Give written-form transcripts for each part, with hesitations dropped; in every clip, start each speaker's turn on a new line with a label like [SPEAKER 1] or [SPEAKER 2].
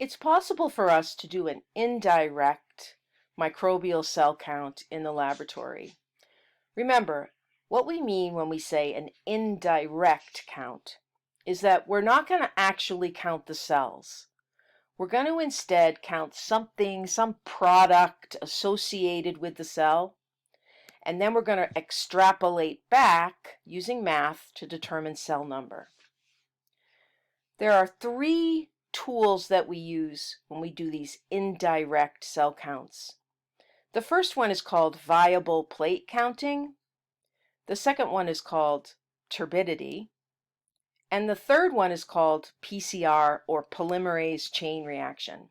[SPEAKER 1] It's possible for us to do an indirect microbial cell count in the laboratory. Remember, what we mean when we say an indirect count is that we're not going to actually count the cells. We're going to instead count something, some product associated with the cell, and then we're going to extrapolate back using math to determine cell number. There are three tools that we use when we do these indirect cell counts. The first one is called viable plate counting. The second one is called turbidity. And the third one is called PCR, or polymerase chain reaction.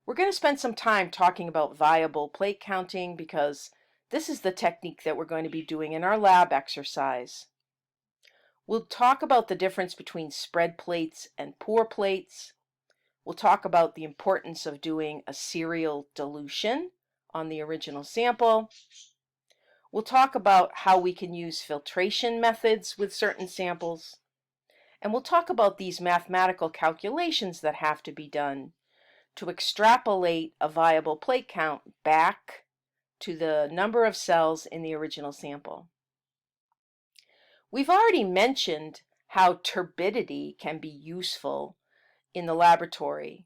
[SPEAKER 1] We're going to spend some time talking about viable plate counting because this is the technique that we're going to be doing in our lab exercise. We'll talk about the difference between spread plates and pore plates. We'll talk about the importance of doing a serial dilution on the original sample. We'll talk about how we can use filtration methods with certain samples. And we'll talk about these mathematical calculations that have to be done to extrapolate a viable plate count back to the number of cells in the original sample. We've already mentioned how turbidity can be useful in the laboratory,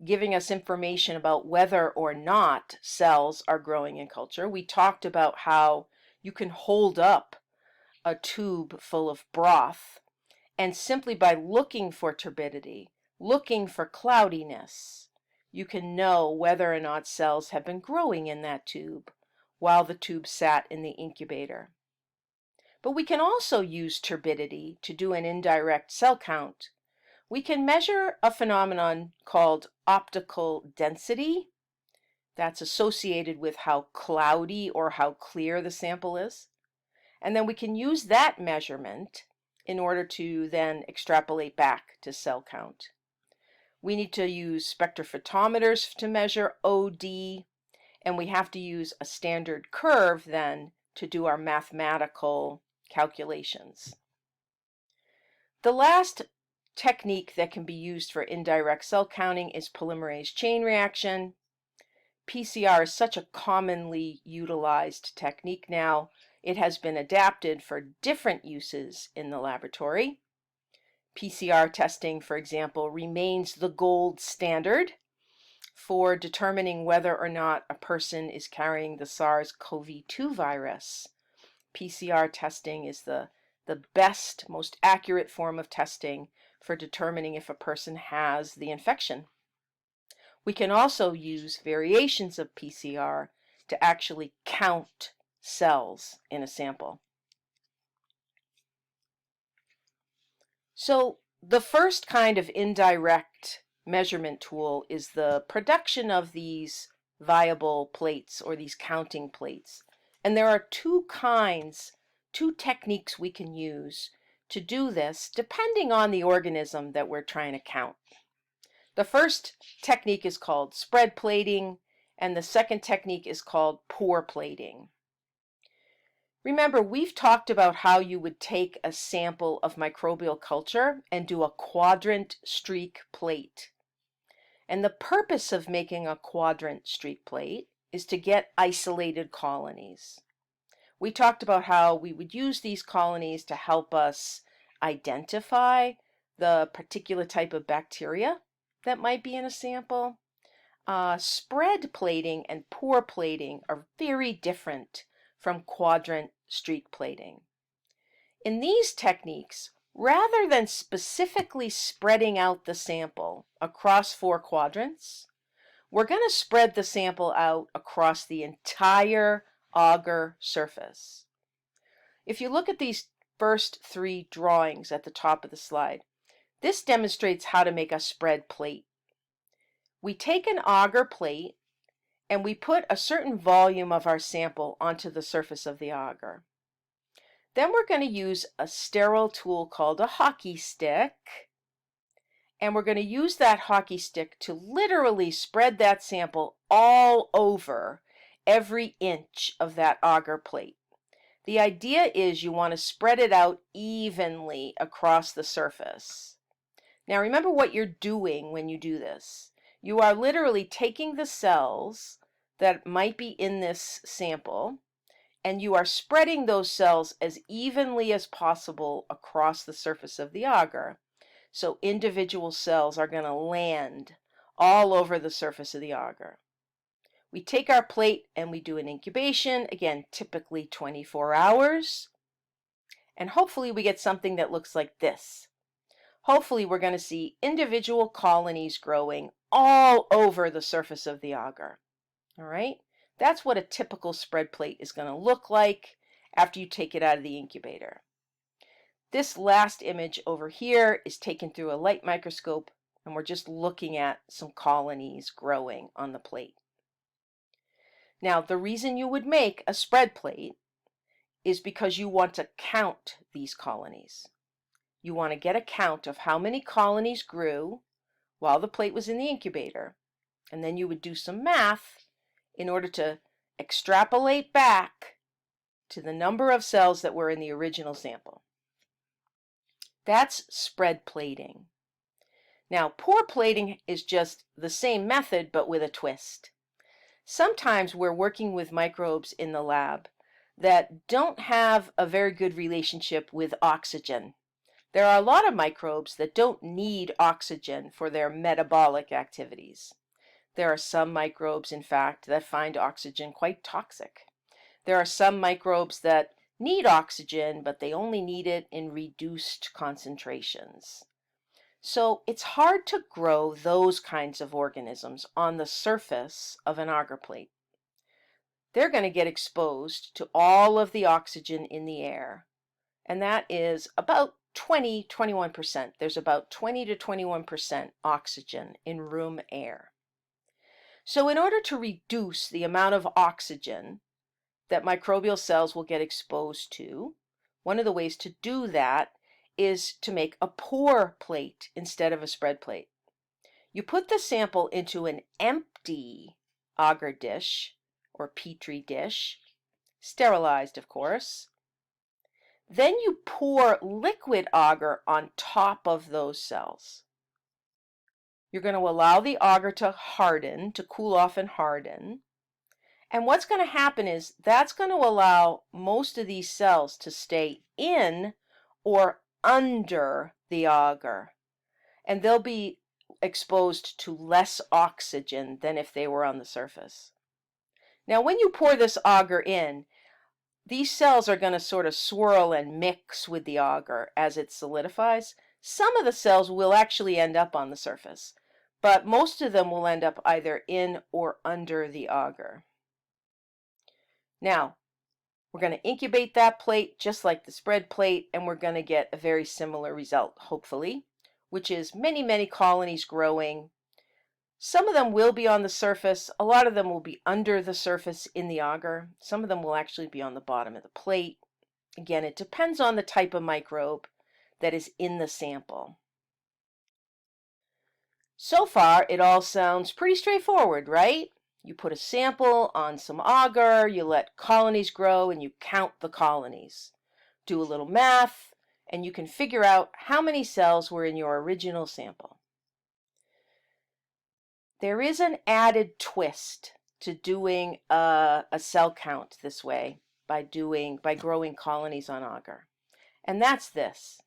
[SPEAKER 1] giving us information about whether or not cells are growing in culture. We talked about how you can hold up a tube full of broth, and simply by looking for turbidity, looking for cloudiness, you can know whether or not cells have been growing in that tube while the tube sat in the incubator. But we can also use turbidity to do an indirect cell count. We can measure a phenomenon called optical density. That's associated with how cloudy or how clear the sample is. And then we can use that measurement in order to then extrapolate back to cell count. We need to use spectrophotometers to measure OD, and we have to use a standard curve then to do our mathematical calculations. The last technique that can be used for indirect cell counting is polymerase chain reaction. PCR is such a commonly utilized technique now. It has been adapted for different uses in the laboratory. Pcr testing, for example, remains the gold standard for determining whether or not a person is carrying the SARS-CoV-2 virus. PCR testing is the best, most accurate form of testing for determining if a person has the infection. We can also use variations of PCR to actually count cells in a sample. So the first kind of indirect measurement tool is the production of these viable plates, or these counting plates. And there are two techniques we can use to do this depending on the organism that we're trying to count. The first technique is called spread plating, and the second technique is called pore plating. Remember, we've talked about how you would take a sample of microbial culture and do a quadrant streak plate. And the purpose of making a quadrant streak plate is to get isolated colonies. We talked about how we would use these colonies to help us identify the particular type of bacteria that might be in a sample. Spread plating and pore plating are very different from quadrant streak plating. In these techniques, rather than specifically spreading out the sample across 4 quadrants, we're going to spread the sample out across the entire agar surface. If you look at these first 3 drawings at the top of the slide, this demonstrates how to make a spread plate. We take an agar plate and we put a certain volume of our sample onto the surface of the agar. Then we're going to use a sterile tool called a hockey stick, and we're going to use that hockey stick to literally spread that sample all over every inch of that agar plate. The idea is you want to spread it out evenly across the surface. Now remember what you're doing when you do this. You are literally taking the cells that might be in this sample and you are spreading those cells as evenly as possible across the surface of the agar. So individual cells are going to land all over the surface of the agar. We take our plate and we do an incubation, again, typically 24 hours. And hopefully we get something that looks like this. Hopefully we're going to see individual colonies growing all over the surface of the agar. All right? That's what a typical spread plate is going to look like after you take it out of the incubator. This last image over here is taken through a light microscope, and we're just looking at some colonies growing on the plate. Now, the reason you would make a spread plate is because you want to count these colonies. You want to get a count of how many colonies grew while the plate was in the incubator, and then you would do some math in order to extrapolate back to the number of cells that were in the original sample. That's spread plating. Now, pore plating is just the same method, but with a twist. Sometimes we're working with microbes in the lab that don't have a very good relationship with oxygen. There are a lot of microbes that don't need oxygen for their metabolic activities. There are some microbes, in fact, that find oxygen quite toxic. There are some microbes that need oxygen, but they only need it in reduced concentrations. So it's hard to grow those kinds of organisms on the surface of an agar plate. They're going to get exposed to all of the oxygen in the air, and that is about 21%. There's about 20 to 21% oxygen in room air. So in order to reduce the amount of oxygen that microbial cells will get exposed to, one of the ways to do that is to make a pore plate instead of a spread plate. You put the sample into an empty agar dish or petri dish, sterilized of course. Then you pour liquid agar on top of those cells. You're going to allow the agar to harden, to cool off and harden. And what's going to happen is that's going to allow most of these cells to stay in or under the agar. And they'll be exposed to less oxygen than if they were on the surface. Now, when you pour this agar in, these cells are going to sort of swirl and mix with the agar as it solidifies. Some of the cells will actually end up on the surface, but most of them will end up either in or under the agar. Now, we're going to incubate that plate just like the spread plate, and we're going to get a very similar result, hopefully, which is many, many colonies growing. Some of them will be on the surface. A lot of them will be under the surface in the agar. Some of them will actually be on the bottom of the plate. Again, it depends on the type of microbe that is in the sample. So far, it all sounds pretty straightforward, right? You put a sample on some agar, you let colonies grow, and you count the colonies. Do a little math, and you can figure out how many cells were in your original sample. There is an added twist to doing a cell count this way by growing colonies on agar. And that's this.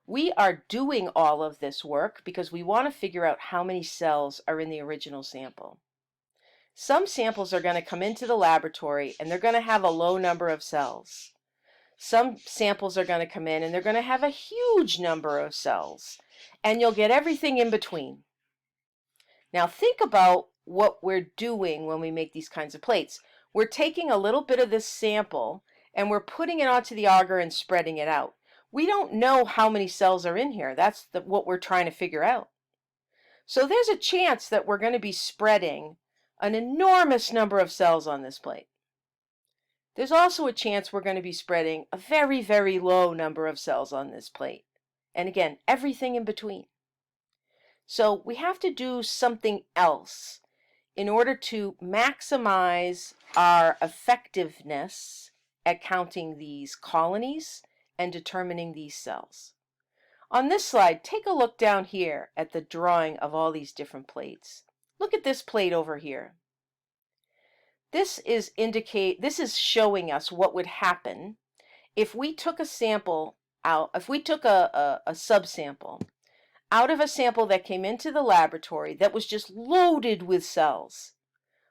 [SPEAKER 1] We are doing all of this work because we want to figure out how many cells are in the original sample. Some samples are going to come into the laboratory and they're going to have a low number of cells. Some samples are going to come in and they're going to have a huge number of cells. And you'll get everything in between. Now think about what we're doing when we make these kinds of plates. We're taking a little bit of this sample and we're putting it onto the agar and spreading it out. We don't know how many cells are in here. That's what we're trying to figure out. So there's a chance that we're going to be spreading an enormous number of cells on this plate. There's also a chance we're going to be spreading a very, very low number of cells on this plate. And again, everything in between. So we have to do something else in order to maximize our effectiveness at counting these colonies and determining these cells. On this slide, take a look down here at the drawing of all these different plates. Look at this plate over here. This is showing us what would happen if we took a sample out, if we took a subsample out of a sample that came into the laboratory that was just loaded with cells.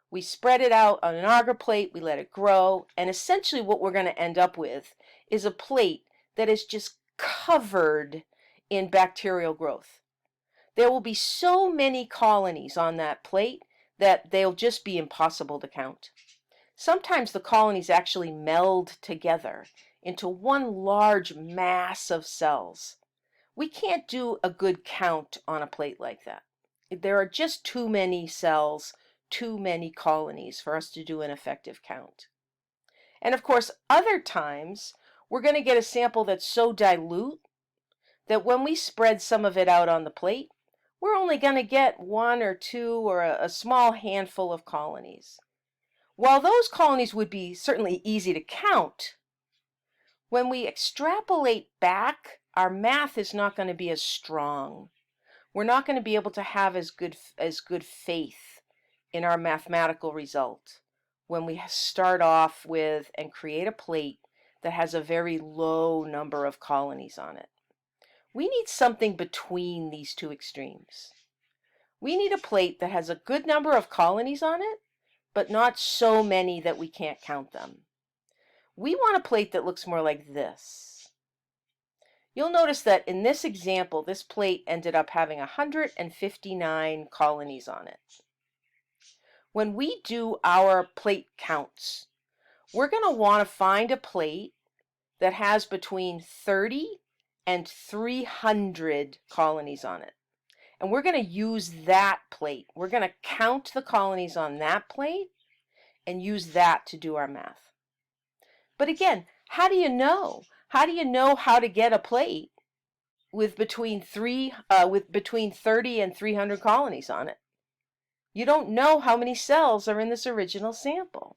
[SPEAKER 1] We spread it out on an agar plate, we let it grow, and essentially what we're going to end up with is a plate that is just covered in bacterial growth. There will be so many colonies on that plate that they'll just be impossible to count. Sometimes the colonies actually meld together into one large mass of cells. We can't do a good count on a plate like that. There are just too many cells, too many colonies for us to do an effective count. And of course, other times, we're going to get a sample that's so dilute that when we spread some of it out on the plate, we're only going to get one or two or a small handful of colonies. While those colonies would be certainly easy to count, when we extrapolate back, our math is not going to be as strong. We're not going to be able to have as good faith in our mathematical result when we start off with and create a plate that has a very low number of colonies on it. We need something between these two extremes. We need a plate that has a good number of colonies on it, but not so many that we can't count them. We want a plate that looks more like this. You'll notice that in this example, this plate ended up having 159 colonies on it. When we do our plate counts, we're going to want to find a plate that has between 30 and 300 colonies on it. And we're going to use that plate. We're going to count the colonies on that plate and use that to do our math. But again, how do you know? How do you know how to get a plate with between 30 and 300 colonies on it? You don't know how many cells are in this original sample.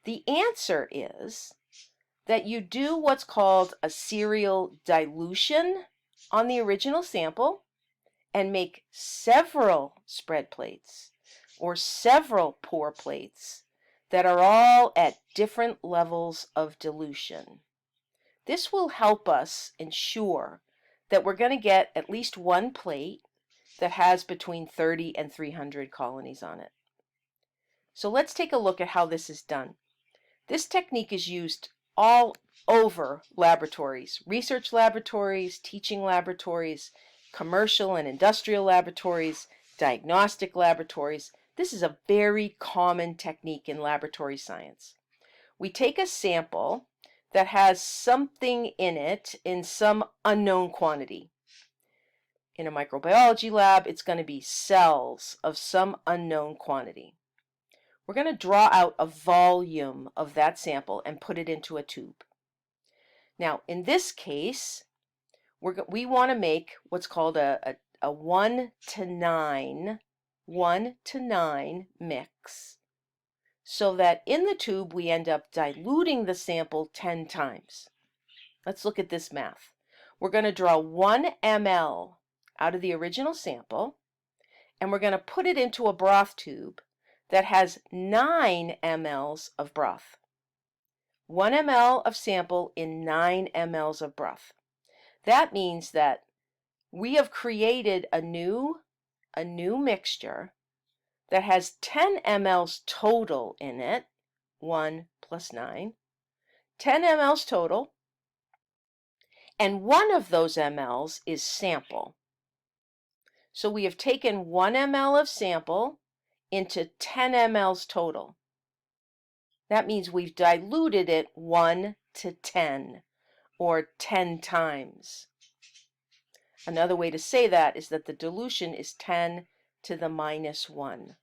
[SPEAKER 1] The answer is that you do what's called a serial dilution on the original sample and make several spread plates or several pore plates that are all at different levels of dilution. This will help us ensure that we're going to get at least one plate that has between 30 and 300 colonies on it. So let's take a look at how this is done. This technique is used all over laboratories, research laboratories, teaching laboratories, commercial and industrial laboratories, diagnostic laboratories. This is a very common technique in laboratory science. We take a sample that has something in it in some unknown quantity. In a microbiology lab, it's going to be cells of some unknown quantity. We're going to draw out a volume of that sample and put it into a tube. Now, in this case, we want to make what's called a 1:9 mix, so that in the tube we end up diluting the sample 10 times. Let's look at this math. We're going to draw 1 ml out of the original sample, and we're going to put it into a broth tube that has 9 mLs of broth. 1 ml of sample in 9 mLs of broth. That means that we have created a new mixture that has 10 mLs total in it, 1 plus 9, 10 mLs total, and one of those mLs is sample. So we have taken 1 ml of sample into 10 mLs total. That means we've diluted it 1 to 10, or 10 times. Another way to say that is that the dilution is 10 to the minus 1.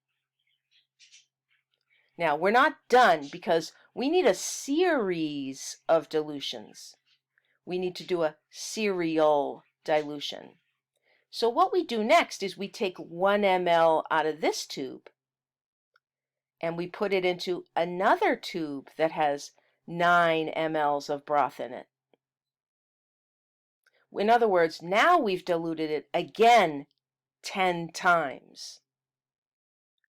[SPEAKER 1] Now, we're not done because we need a series of dilutions. We need to do a serial dilution. So what we do next is we take 1 ml out of this tube and we put it into another tube that has 9 mLs of broth in it. In other words, now we've diluted it again 10 times.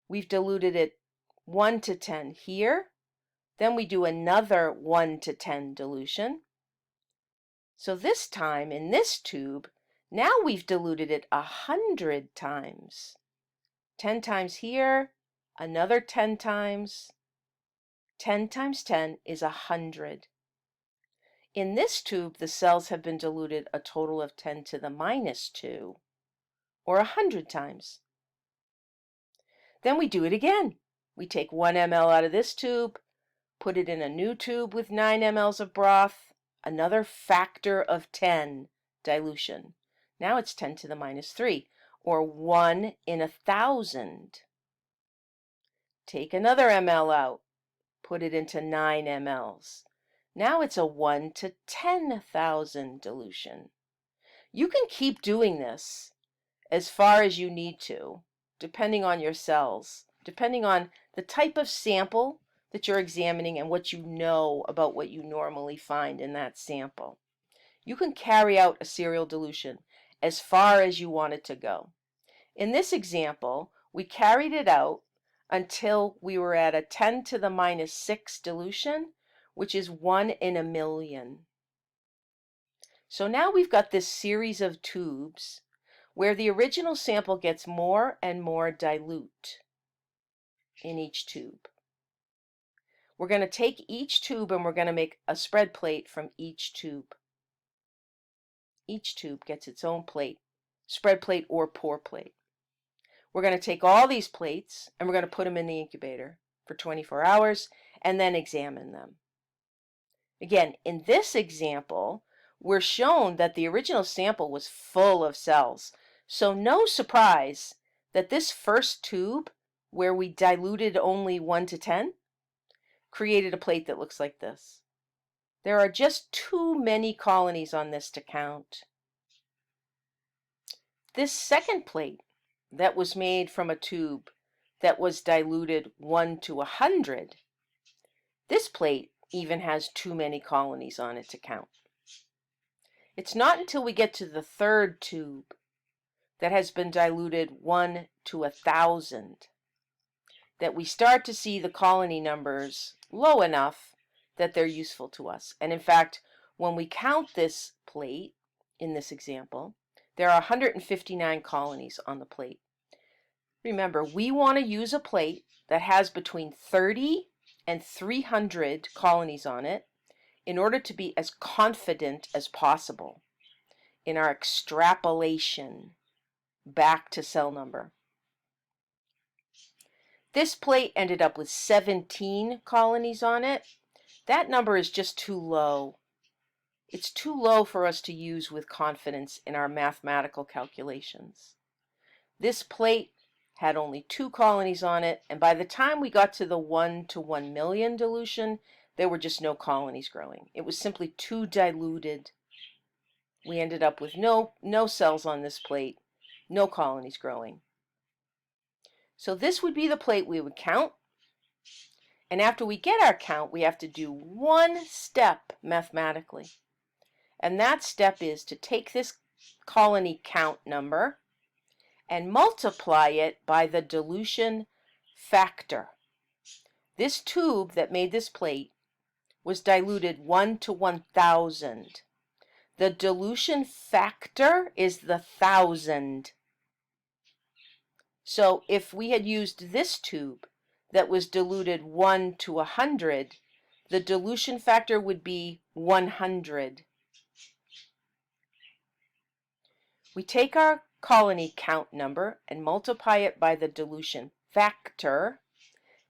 [SPEAKER 1] We've diluted it 1 to 10 here. Then we do another 1 to 10 dilution. So this time in this tube, now we've diluted it 100 times. 10 times here, another 10 times. 10 times 10 is 100. In this tube, the cells have been diluted a total of 10 to the minus 2, or 100 times. Then we do it again. We take 1 ml out of this tube, put it in a new tube with 9 mLs of broth, another factor of 10 dilution. Now it's 10 to the minus 3, or 1 in 1,000. Take another ml out, put it into 9 mLs. Now it's a 1 to 10,000 dilution. You can keep doing this as far as you need to, depending on your cells, depending on the type of sample that you're examining and what you know about what you normally find in that sample. You can carry out a serial dilution as far as you want it to go. In this example, we carried it out until we were at a 10 to the minus 6 dilution, which is 1 in a million. So now we've got this series of tubes where the original sample gets more and more dilute in each tube. We're going to take each tube and we're going to make a spread plate from each tube. Each tube gets its own plate, spread plate or pour plate. We're going to take all these plates and we're going to put them in the incubator for 24 hours and then examine them. Again, in this example, we're shown that the original sample was full of cells. So no surprise that this first tube, where we diluted only 1 to 10, created a plate that looks like this. There are just too many colonies on this to count. This second plate that was made from a tube that was diluted 1 to 100, this plate even has too many colonies on it to count. It's not until we get to the third tube that has been diluted 1 to 1,000 that we start to see the colony numbers low enough that they're useful to us. And in fact, when we count this plate in this example, there are 159 colonies on the plate. Remember, we want to use a plate that has between 30 and 300 colonies on it in order to be as confident as possible in our extrapolation back to cell number. This plate ended up with 17 colonies on it. That number is just too low. It's too low for us to use with confidence in our mathematical calculations. This plate had only 2 colonies on it, and by the time we got to the 1 to 1 million dilution, there were just no colonies growing. It was simply too diluted. We ended up with no cells on this plate, no colonies growing. So this would be the plate we would count. And after we get our count, we have to do one step mathematically. And that step is to take this colony count number and multiply it by the dilution factor. This tube that made this plate was diluted 1 to 1,000. The dilution factor is the 1,000. So if we had used this tube that was diluted 1 to 100, the dilution factor would be 100. We take our colony count number and multiply it by the dilution factor.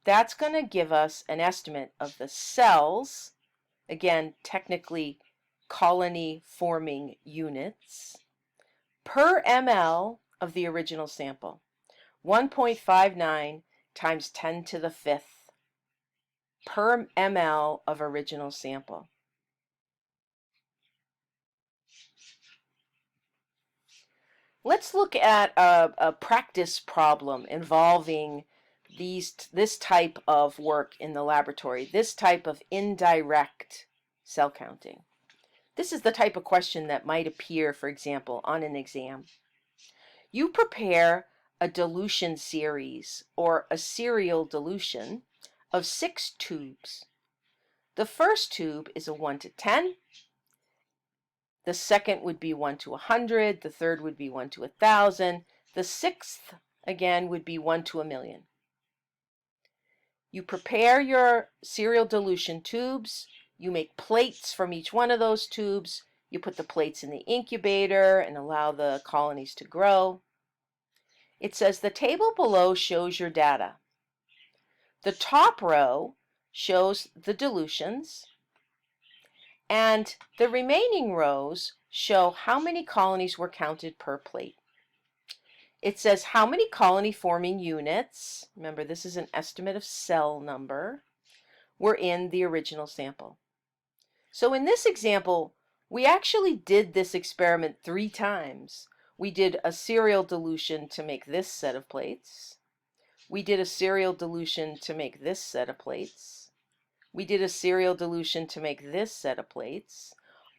[SPEAKER 1] That's going to give us an estimate of the cells, again, technically colony forming units, per ml of the original sample. 1.59 times 10 to the 5th per ml of original sample. Let's look at a practice problem involving this type of work in the laboratory, this type of indirect cell counting. This is the type of question that might appear, for example, on an exam. You prepare a dilution series or a serial dilution of 6 tubes. The first tube is a 1 to 10. The second would be 1 to 100. The third would be 1 to 1,000. The sixth, again, would be 1 to 1,000,000. You prepare your serial dilution tubes. You make plates from each one of those tubes. You put the plates in the incubator and allow the colonies to grow. It says the table below shows your data. The top row shows the dilutions, and the remaining rows show how many colonies were counted per plate. It says how many colony forming units, remember this is an estimate of cell number, were in the original sample. So in this example, we actually did this experiment 3 times. We did a serial dilution to make this set of plates. We did a serial dilution to make this set of plates. We did a serial dilution to make this set of plates,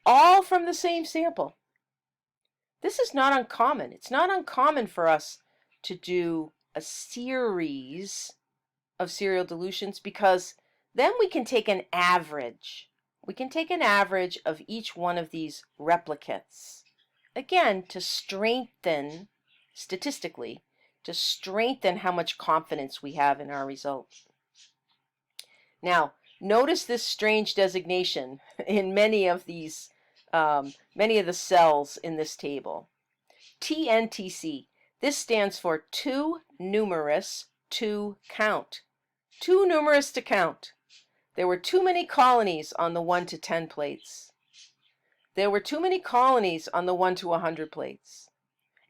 [SPEAKER 1] all from the same sample. This is not uncommon. It's not uncommon for us to do a series of serial dilutions because then we can take an average. We can take an average of each one of these replicates. Again, to strengthen, statistically, to strengthen how much confidence we have in our result. Now, notice this strange designation in many of the cells in this table. TNTC. This stands for too numerous to count. Too numerous to count. There were too many colonies on the 1 to 10 plates. There were too many colonies on the 1 to 100 plates.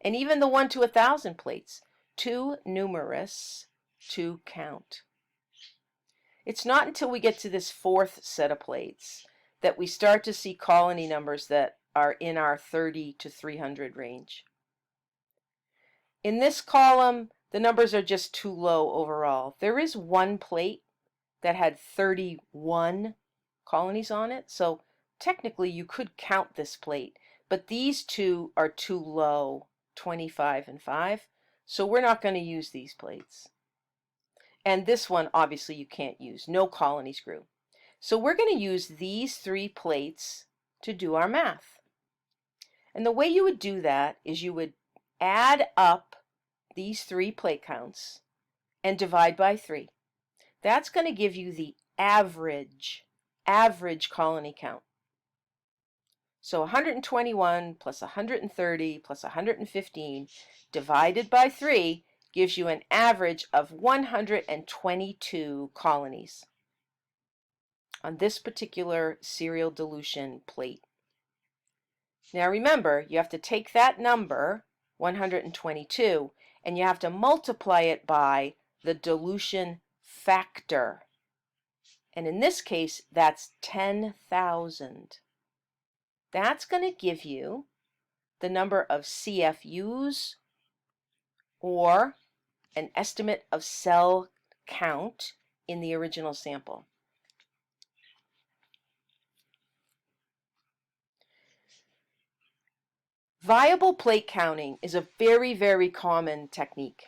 [SPEAKER 1] And even the 1 to 1,000 plates. Too numerous to count. It's not until we get to this 4th set of plates that we start to see colony numbers that are in our 30 to 300 range. In this column, the numbers are just too low overall. There is one plate that had 31 colonies on it, so technically you could count this plate, but these two are too low, 25 and 5, so we're not going to use these plates. And this one, obviously, you can't use. No colonies grew. So we're going to use these 3 plates to do our math. And the way you would do that is you would add up these 3 plate counts and divide by 3. That's going to give you the average colony count. So 121 plus 130 plus 115 divided by 3 gives you an average of 122 colonies on this particular serial dilution plate. Now remember, you have to take that number, 122, and you have to multiply it by the dilution factor. And in this case, that's 10,000. That's going to give you the number of CFUs, or an estimate of cell count in the original sample. Viable plate counting is a very, very common technique.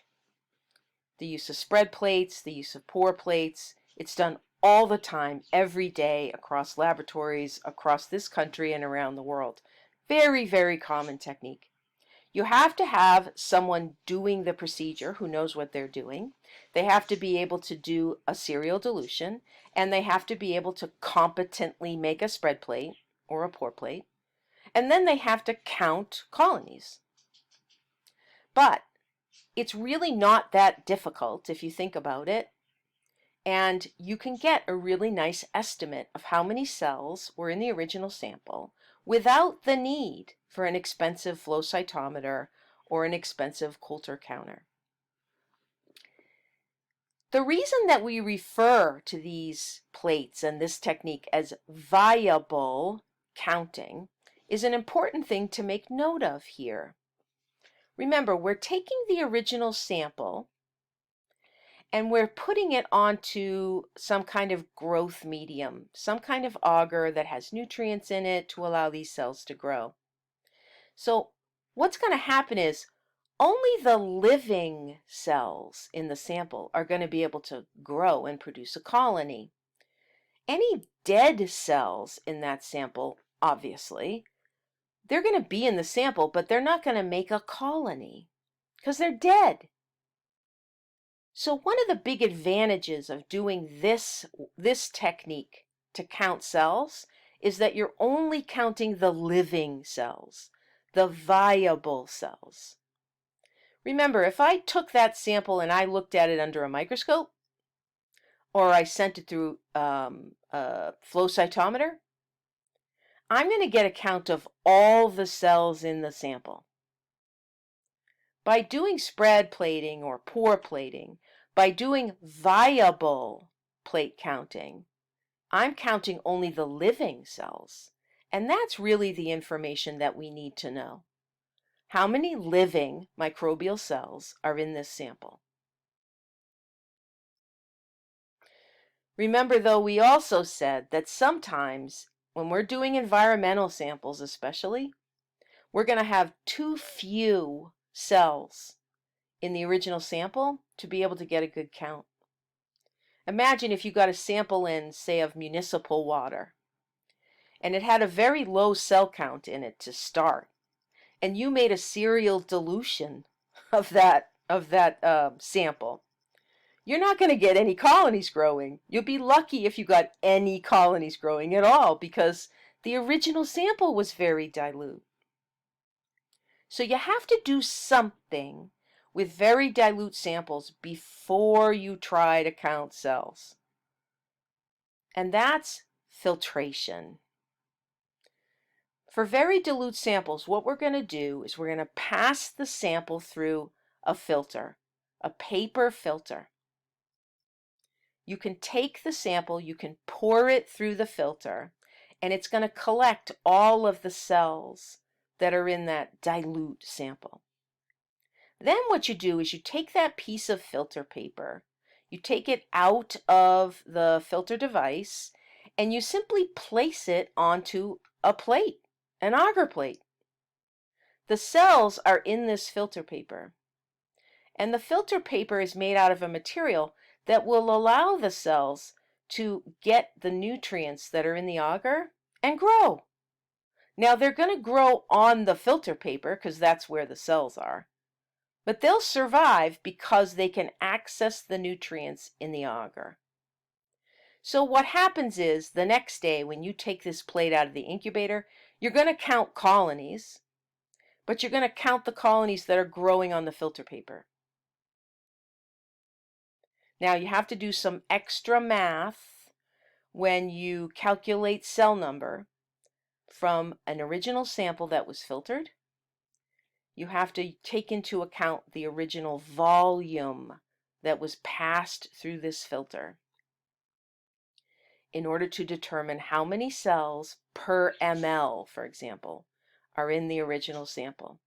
[SPEAKER 1] The use of spread plates, the use of pour plates, it's done all the time, every day, across laboratories, across this country and around the world. Very, very common technique. You have to have someone doing the procedure who knows what they're doing. They have to be able to do a serial dilution, and they have to be able to competently make a spread plate or a pour plate. And then they have to count colonies. But it's really not that difficult if you think about it. And you can get a really nice estimate of how many cells were in the original sample without the need for an expensive flow cytometer or an expensive Coulter counter. The reason that we refer to these plates and this technique as viable counting is an important thing to make note of here. Remember, we're taking the original sample and we're putting it onto some kind of growth medium, some kind of agar that has nutrients in it to allow these cells to grow. So what's going to happen is only the living cells in the sample are going to be able to grow and produce a colony. Any dead cells in that sample, obviously, they're going to be in the sample, but they're not going to make a colony because they're dead. So one of the big advantages of doing this technique to count cells is that you're only counting the living cells, the viable cells. Remember, if I took that sample and I looked at it under a microscope, or I sent it through a flow cytometer, I'm going to get a count of all the cells in the sample. By doing spread plating or pore plating, by doing viable plate counting, I'm counting only the living cells. And that's really the information that we need to know. How many living microbial cells are in this sample? Remember, though, we also said that sometimes when we're doing environmental samples especially, we're going to have too few cells in the original sample to be able to get a good count. Imagine if you got a sample in, say, of municipal water, and it had a very low cell count in it to start, and you made a serial dilution of that sample. You're not going to get any colonies growing. You'll be lucky if you got any colonies growing at all because the original sample was very dilute. So you have to do something with very dilute samples before you try to count cells. And that's filtration. For very dilute samples, what we're going to do is we're going to pass the sample through a filter, a paper filter. You can take the sample, you can pour it through the filter, and it's going to collect all of the cells that are in that dilute sample. Then what you do is you take that piece of filter paper, you take it out of the filter device, and you simply place it onto a plate, an agar plate. The cells are in this filter paper, and the filter paper is made out of a material that will allow the cells to get the nutrients that are in the agar and grow. Now they're going to grow on the filter paper because that's where the cells are. But they'll survive because they can access the nutrients in the agar. So what happens is the next day when you take this plate out of the incubator, you're going to count colonies, but you're going to count the colonies that are growing on the filter paper. Now you have to do some extra math when you calculate cell number from an original sample that was filtered. You have to take into account the original volume that was passed through this filter in order to determine how many cells per ml, for example, are in the original sample.